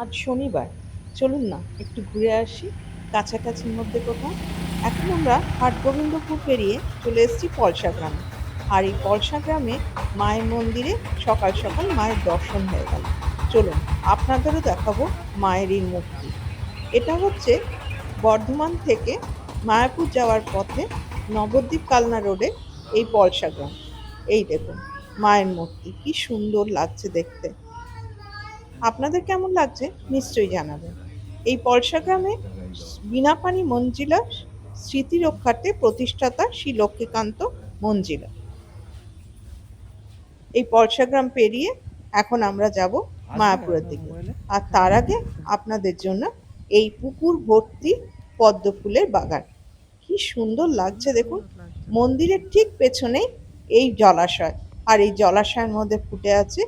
আজ শনিবার, চলুন না একটু ঘুরে আসি কাছাকাছির মধ্যে কোথাও। এখন আমরা হাটগোবিন্দপুর পেরিয়ে চলে এসেছি পলসা গ্রামে। আর এই পলসা গ্রামে মায়ের মন্দিরে সকাল সকাল মায়ের দর্শন হয়ে গেল। চলুন আপনাদেরও দেখাবো মায়ের এই মূর্তি। এটা হচ্ছে বর্ধমান থেকে মায়াপুর যাওয়ার পথে নবদ্বীপ কালনা রোডে এই পলসা গ্রাম। এই দেখুন মায়ের মূর্তি, কি সুন্দর লাগছে দেখতে। আপনাদের কেমন লাগছে নিশ্চয়ই জানাবেন। এই পলসা গ্রামে বীণাপাণি মঞ্জিলা স্মৃতি রক্ষার্থে প্রতিষ্ঠাতা শ্রী লক্ষ্মীকান্ত মঞ্জিলা। এই পলসা গ্রাম পেরিয়ে এখন আমরা যাব মায়াপুরের দিকে। আর তার আগে আপনাদের জন্য এই পুকুর ভর্তি পদ্ম ফুলের বাগান, কি সুন্দর লাগছে দেখুন। মন্দিরের ঠিক পেছনেই এই জলাশয়, আর এই জলাশয়ের মধ্যে ফুটে আছে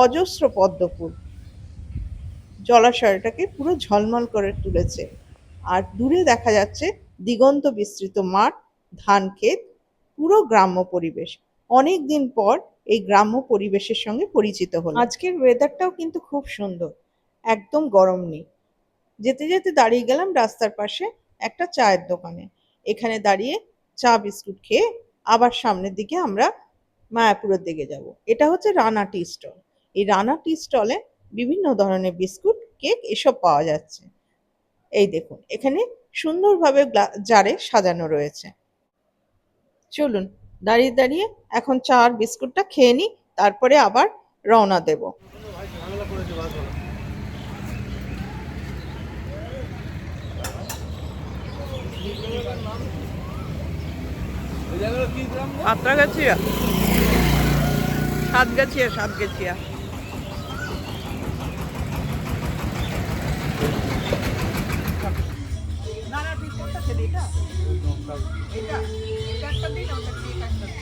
অজস্র পদ্ম ফুল। জলাশয়টাকে পুরো ঝলমল করে তুলেছে। আর দূরে দেখা যাচ্ছে দিগন্ত বিস্তৃত মাঠ, ধান ক্ষেত, পুরো গ্রাম্য পরিবেশ। অনেক দিন পর এই গ্রাম্য পরিবেশের সঙ্গে পরিচিত হলাম। আজকের ওয়েদারটাও কিন্তু খুব সুন্দর, একদম গরম নেই। যেতে যেতে দাঁড়িয়ে গেলাম রাস্তার পাশে একটা চায়ের দোকানে। এখানে দাঁড়িয়ে চা বিস্কুট খেয়ে আবার সামনের দিকে আমরা মায়াপুরের দিকে যাব। এটা হচ্ছে রানা টি স্টল। এই রানা টি স্টলে বিভিন্ন ধরনের বিস্কুট, কেক এসব পাওয়া যাচ্ছে। এই দেখুন এখানে সুন্দরভাবে জারে সাজানো রয়েছে। চলুন দাঁড়িয়ে দাঁড়িয়ে এখন চা আর বিস্কুটটা খেয়ে নিই, তারপরে আবার রওনা দেব। সাঁতরাগাছিয়া, সাতগাছিয়া, সাতগাছিয়া। না না বিস্কুটটা খেলি এটা, এটা এটা একটা দিন, ওটা কেক একটা দিন।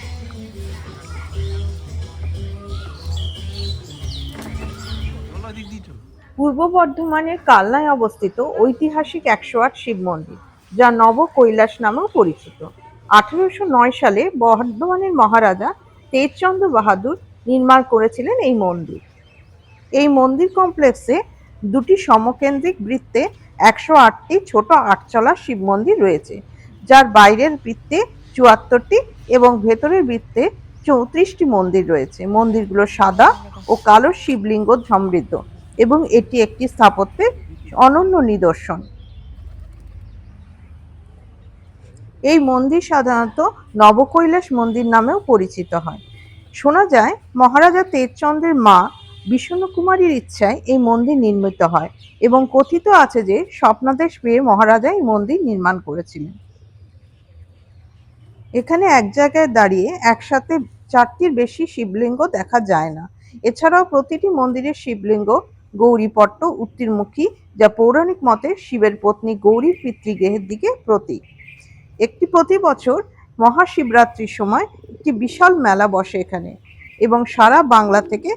পূর্ব বর্ধমানের কালনায় অবস্থিত ঐতিহাসিক ১০৮ শিব মন্দির, যা নব কৈলাস নামেও পরিচিত। ১৮০৯ সালে বর্ধমানের মহারাজা তেজচন্দ্র বাহাদুর নির্মাণ করেছিলেন এই মন্দির। এই মন্দির কমপ্লেক্সে দুটি সমকেন্দ্রিক বৃত্তে ১০৮টি ছোট আটচালা শিব মন্দির রয়েছে, যার বাইরের বৃত্তে ৭৪টি এবং ভেতরের বৃত্তে ৩৪টি মন্দির রয়েছে। মন্দিরগুলো সাদা ও কালো শিবলিঙ্গ সমৃদ্ধ এবং এটি একটি স্থাপত্যের অনন্য নিদর্শন। এই মন্দির সাধারণত নবকৈলাস মন্দির নামেও পরিচিত হয়। শোনা যায় মহারাজা তেজচন্দ্রের মা বিষ্ণুকুমারীর ইচ্ছায় এই মন্দির নির্মিত হয় এবং কথিত আছে যে স্বপ্নাদেশ পেয়ে মহারাজা এই মন্দির নির্মাণ করেছিলেন। এখানে এক জায়গায় দাঁড়িয়ে একসাথে ৪টির বেশি শিবলিঙ্গ দেখা যায় না। এছাড়াও প্রতিটি মন্দিরের শিবলিঙ্গ গৌরীপট্ট উত্তরমুখী, যা পৌরাণিক মতে শিবের পত্নী গৌরীর পিতৃগৃহের দিকে প্রতীক। একটি প্রতি বছর মহাশিবরাত্রির সময় একটি বিশাল মেলা বসে এখানে এবং সারা বাংলা থেকে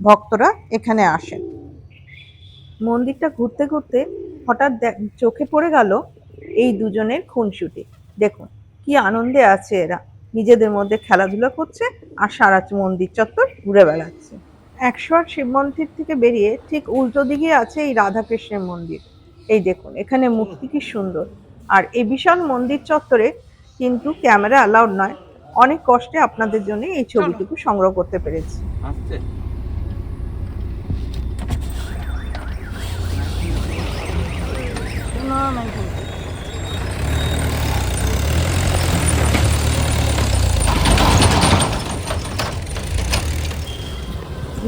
ভক্তরা এখানে আসেন। মন্দিরটা ঘুরতে ঘুরতে হঠাৎ চোখে পড়ে গেল এই দুজনের খুনসুটি। দেখুন কি আনন্দে আছে এরা, নিজেদের মধ্যে খেলাধুলা করছে আর সারা মন্দির চত্বর ঘুরে বেড়াচ্ছে। ১০৮ শিব মন্দির থেকে বেরিয়ে ঠিক উল্টো দিকে আছে এই রাধাকৃষ্ণের মন্দির। এই দেখুন এখানে মূর্তি কি সুন্দর। আর এই বিশাল মন্দির চত্বরে কিন্তু ক্যামেরা অ্যালাউড নয়। অনেক কষ্টে আপনাদের জন্য এই ছবিটুকু সংগ্রহ করতে পেরেছি।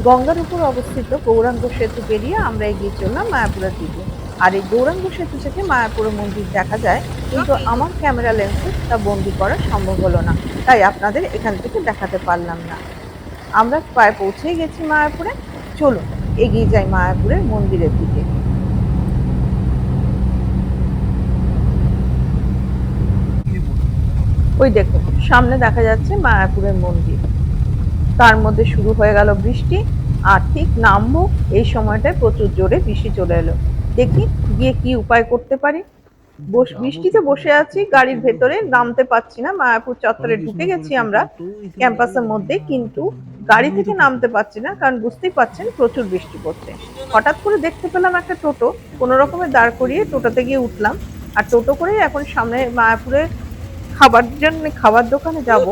গঙ্গার উপর অবস্থিত গৌরাঙ্গ সেতু পেরিয়ে আমরা এগিয়ে চললাম মায়াপুরের দিকে। আর এই গৌরাঙ্গ সেতু থেকে মায়াপুরের মন্দির দেখা যায়, কিন্তু আমার ক্যামেরা লেন্সে তা বন্দি করা সম্ভব হলো না, তাই আপনাদের এখান থেকে দেখাতে পারলাম না। আমরা প্রায় পৌঁছে গেছি মায়াপুরে। চলুন এগিয়ে যাই মায়াপুরের মন্দিরের দিকে। ওই দেখুন সামনে দেখা যাচ্ছে মায়াপুরের মন্দির। তার মধ্যে শুরু হয়ে গেল বৃষ্টি, আর ঠিক নামবো এই সময়টায় প্রচুর জোরে বৃষ্টি চলে এলো। দেখি গিয়ে কি উপায় করতে পারি। বৃষ্টিতে বসে আছি গাড়ির ভেতরে, নামতে পারছি না। মায়াপুর চত্বরে ঢুকে গেছি আমরা ক্যাম্পাসের মধ্যে, কিন্তু গাড়ি থেকে নামতে পারছি না, কারণ বুঝতেই পারছেন প্রচুর বৃষ্টি পড়ছে। হঠাৎ করে দেখতে পেলাম একটা টোটো, কোনো রকমে দাঁড় করিয়ে টোটোতে গিয়ে উঠলাম। আর টোটো করেই এখন সামনে মায়াপুরে খাবার দোকানে যাব,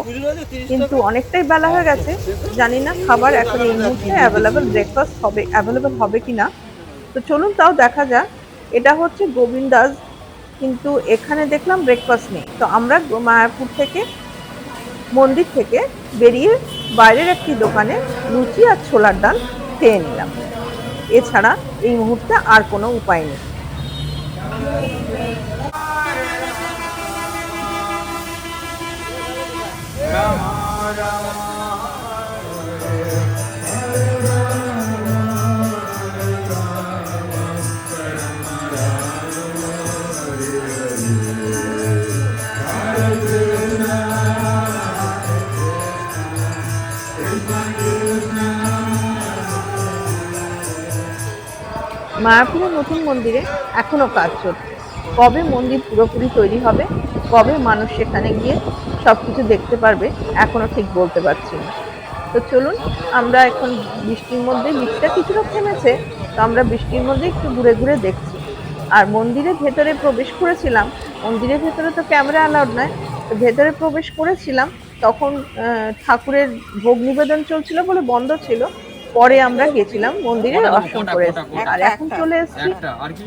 কিন্তু অনেকটাই বেলা হয়ে গেছে। জানি না খাবার এখন এই মুহূর্তে অ্যাভেলেবল হবে কিনা। তো চলুন তাও দেখা যাক। এটা হচ্ছে গোবিন্দাস, কিন্তু এখানে দেখলাম ব্রেকফাস্ট নেই। তো আমরা মায়াপুর থেকে, মন্দির থেকে বেরিয়ে বাইরের একটি দোকানে লুচি আর ছোলার ডাল খেয়ে নিলাম। এছাড়া এই মুহূর্তে আর কোনো উপায় নেই। মায়াপুরের নতুন মন্দিরে এখনো কাজ চলছে। কবে মন্দির পুরোপুরি তৈরি হবে, কবে মানুষ সেখানে গিয়ে সবকিছু দেখতে পারবে, এখনো ঠিক বলতে পারছি না। তো চলুন, আমরা এখন বৃষ্টিটা কিছুটা থেমেছে, তো আমরা বৃষ্টির মধ্যে একটু ঘুরে ঘুরে দেখছি। আর মন্দিরের ভেতরে প্রবেশ করেছিলাম, মন্দিরের ভেতরে তো ক্যামেরা অ্যালাউড নয়, তো ভেতরে প্রবেশ করেছিলাম, তখন ঠাকুরের ভোগ নিবেদন চলছিল বলে বন্ধ ছিল। পরে আমরা গেছিলাম মন্দিরে দর্শন করে এসেছি। আর এখন চলে এসেছি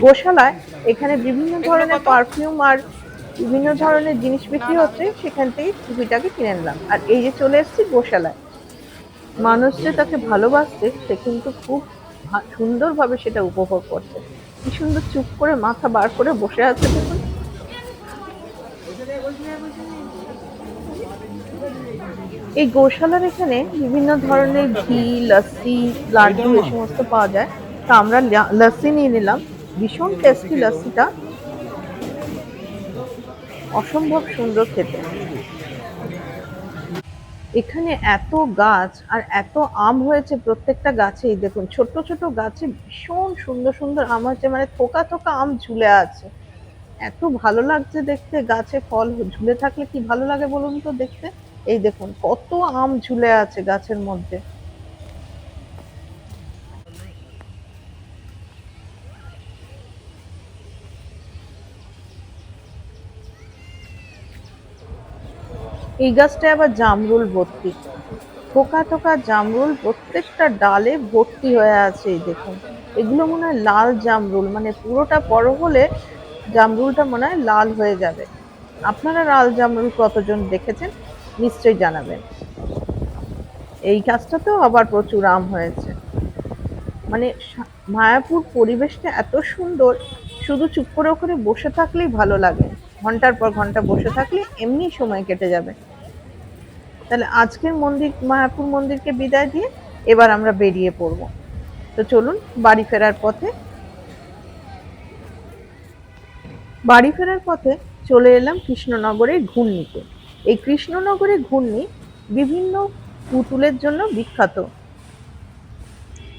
গোশালায়। এখানে বিভিন্ন ধরনের পারফিউম আর বিভিন্ন ধরনের জিনিস বিক্রি হচ্ছে, সেখান থেকে টুপিটাকে কিনে নিলাম। আর এই যে চলে এসেছি গোশালায়। মানুষ যে তাকে ভালোবাসছে, সে কিন্তু খুব সুন্দরভাবে সেটা উপভোগ করছে। কি সুন্দর চুপ করে মাথা বার করে বসে আছে দেখুন। এই গোশালার এখানে বিভিন্ন ধরনের ঘি, লস্যি, লাড্ডু এই সমস্ত পাওয়া যায়। তা আমরা লস্যি নিয়ে নিলাম। ভীষণ টেস্টি লস্যিটা, অসম্ভব সুন্দর খেতে। এখানে এত গাছ আর এত আম হয়েছে প্রত্যেকটা গাছেই, দেখুন ছোট ছোট গাছে ভীষণ সুন্দর সুন্দর আম হয়েছে, মানে থোকা থোকা আম ঝুলে আছে। এত ভালো লাগছে দেখতে, গাছে ফল ঝুলে থাকলে কি ভালো লাগে বলুন তো দেখতে। এই দেখুন কত আম ঝুলে আছে গাছের মধ্যে। এই গাছটায় আবার জামরুল ভর্তি, থোকা থোকা জামরুল প্রত্যেকটা ডালে ভর্তি হয়ে আছে। এই দেখুন, এগুলো মনে হয় লাল জামরুল, মানে পুরোটা বড় হলে জামরুলটা মনে হয় লাল হয়ে যাবে। আপনারা লাল জামরুল কতজন দেখেছেন নিশ্চয়ই জানাবেন। এই গাছটাতেও আবার প্রচুর আম হয়েছে। মানে মায়াপুর পরিবেশটা এত সুন্দর, শুধু চুপ করে ওখানে বসে থাকলেই ভালো লাগে। ঘন্টার পর ঘন্টা বসে থাকলে এমনি সময় কেটে যাবে। তাহলে আজকের মায়াপুর মন্দিরকে বিদায় দিয়ে এবার আমরা বেরিয়ে পড়ব। তো চলুন, বাড়ি ফেরার পথে চলে এলাম কৃষ্ণনগরের ঘূর্ণিতে। এই কৃষ্ণনগরের ঘূর্ণি বিভিন্ন পুতুলের জন্য বিখ্যাত।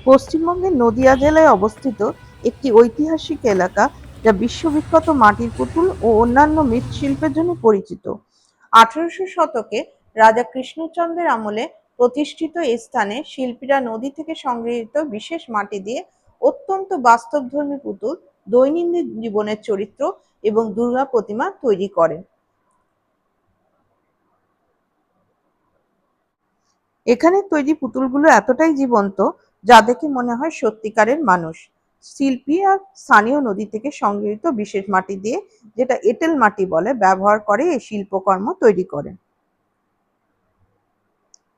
পশ্চিমবঙ্গের নদিয়া জেলায় অবস্থিত একটি ঐতিহাসিক এলাকা, যা বিশ্ববিখ্যাত মাটির পুতুল ও অন্যান্য মৃৎশিল্পের জন্য পরিচিত। 1800 শতকে রাজা কৃষ্ণচন্দ্রের আমলে প্রতিষ্ঠিত এই স্থানে শিল্পীরা নদী থেকে সংগৃহীত বিশেষ মাটি দিয়ে অত্যন্ত বাস্তবধর্মী পুতুল, দৈনন্দিন জীবনের চরিত্র এবং দুর্গা প্রতিমা তৈরি করেন। এখানে তৈরি পুতুলগুলো এতটাই জীবন্ত, যা দেখে মনে হয় সত্যিকারের মানুষ। শিল্পী আর স্থানীয় নদী থেকে সংগৃহীত বিশেষ মাটি দিয়ে, যেটা এঁটেল মাটি বলে, ব্যবহার করে এই শিল্পকর্ম তৈরি করেন।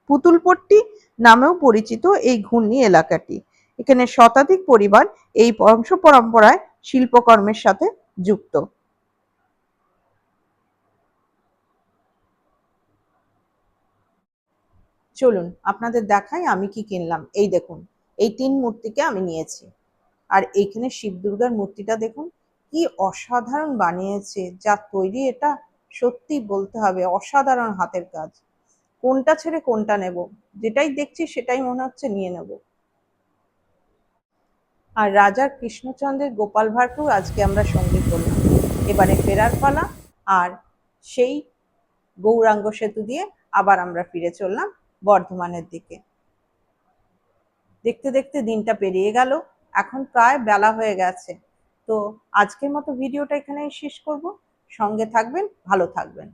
পুতুলপট্টি নামেও পরিচিত এই ঘূর্ণি এলাকাটি। এখানে শতাধিক পরিবার এই বংশ পরম্পরায় শিল্পকর্মের সাথে যুক্ত। চলুন আপনাদের দেখাই আমি কি কিনলাম। এই দেখুন, এই 3 মূর্তিকে আমি নিয়েছি। আর এইখানে শিব দুর্গার মূর্তিটা দেখুন, কি অসাধারণ বানিয়েছে, যা তৈরি এটা সত্যি বলতে হবে অসাধারণ হাতের কাজ। কোনটা ছেড়ে কোনটা নেব, যেটাই দেখছি সেটাই মনে হচ্ছে নিয়ে নেব। আর রাজা কৃষ্ণচন্দ্রের গোপাল ভাঁড়কেও আজকে আমরা সঙ্গী করলাম। এবারে ফেরার পালা। আর সেই গৌরাঙ্গ সেতু দিয়ে আবার আমরা ফিরে চললাম বর্ধমানের দিকে। দেখতে দেখতে দিনটা পেরিয়ে গেল, এখন প্রায় বেলা হয়ে গেছে। তো আজকের মতো ভিডিওটা এখানেই শেষ করব। সঙ্গে থাকবেন, ভালো থাকবেন।